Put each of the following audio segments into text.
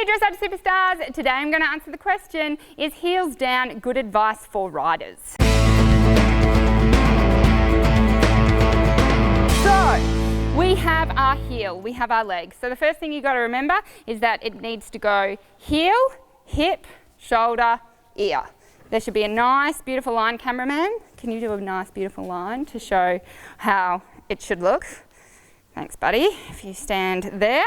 Hey Dressage Superstars! Today I'm going to answer the question, is heels down good advice for riders? So, we have our heel, we have our leg. So the first thing you've got to remember is that it needs to go heel, hip, shoulder, ear. There should be a nice beautiful line, cameraman. Can you do a nice beautiful line to show how it should look? Thanks buddy, if you stand there.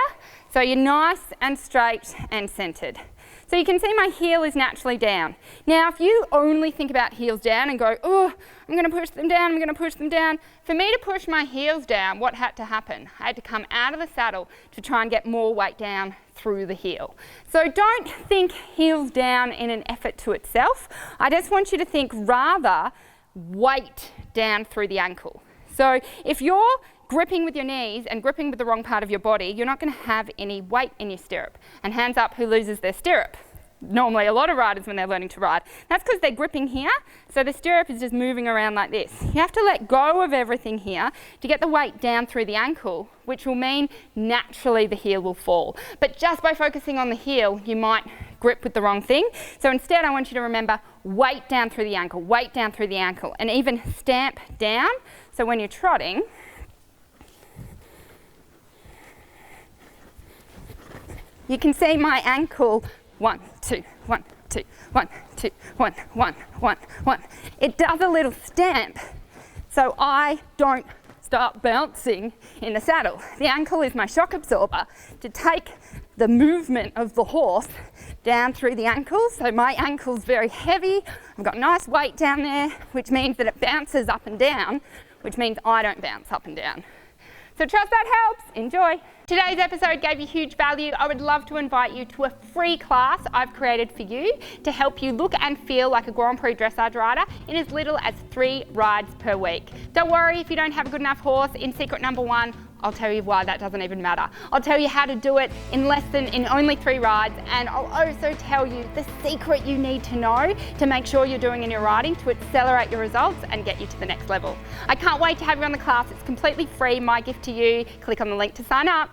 So you're nice and straight and centered. So you can see my heel is naturally down. Now if you only think about heels down and go, oh, I'm going to push them down, I'm going to push them down. For me to push my heels down, what had to happen? I had to come out of the saddle to try and get more weight down through the heel. So don't think heels down in an effort to itself. I just want you to think rather weight down through the ankle. So if you're gripping with your knees and gripping with the wrong part of your body, you're not going to have any weight in your stirrup. And hands up who loses their stirrup. Normally a lot of riders when they're learning to ride. That's because they're gripping here, so the stirrup is just moving around like this. You have to let go of everything here to get the weight down through the ankle, which will mean naturally the heel will fall. But just by focusing on the heel, you might grip with the wrong thing. So instead I want you to remember weight down through the ankle, weight down through the ankle, and even stamp down. So when you're trotting, you can see my ankle, 1, 2, 1, 2, 1, 2, 1, 1, 1, 1. It does a little stamp, so I don't start bouncing in the saddle. The ankle is my shock absorber to take the movement of the horse down through the ankle. So my ankle's very heavy, I've got nice weight down there, which means that it bounces up and down, which means I don't bounce up and down. So trust that helps. Enjoy. Today's episode gave you huge value. I would love to invite you to a free class I've created for you to help you look and feel like a Grand Prix dressage rider in as little as 3 rides per week. Don't worry if you don't have a good enough horse. In secret number 1, I'll tell you why that doesn't even matter. I'll tell you how to do it in only 3 rides, and I'll also tell you the secret you need to know to make sure you're doing in your riding to accelerate your results and get you to the next level. I can't wait to have you on the class. It's completely free, my gift to you. Click on the link to sign up.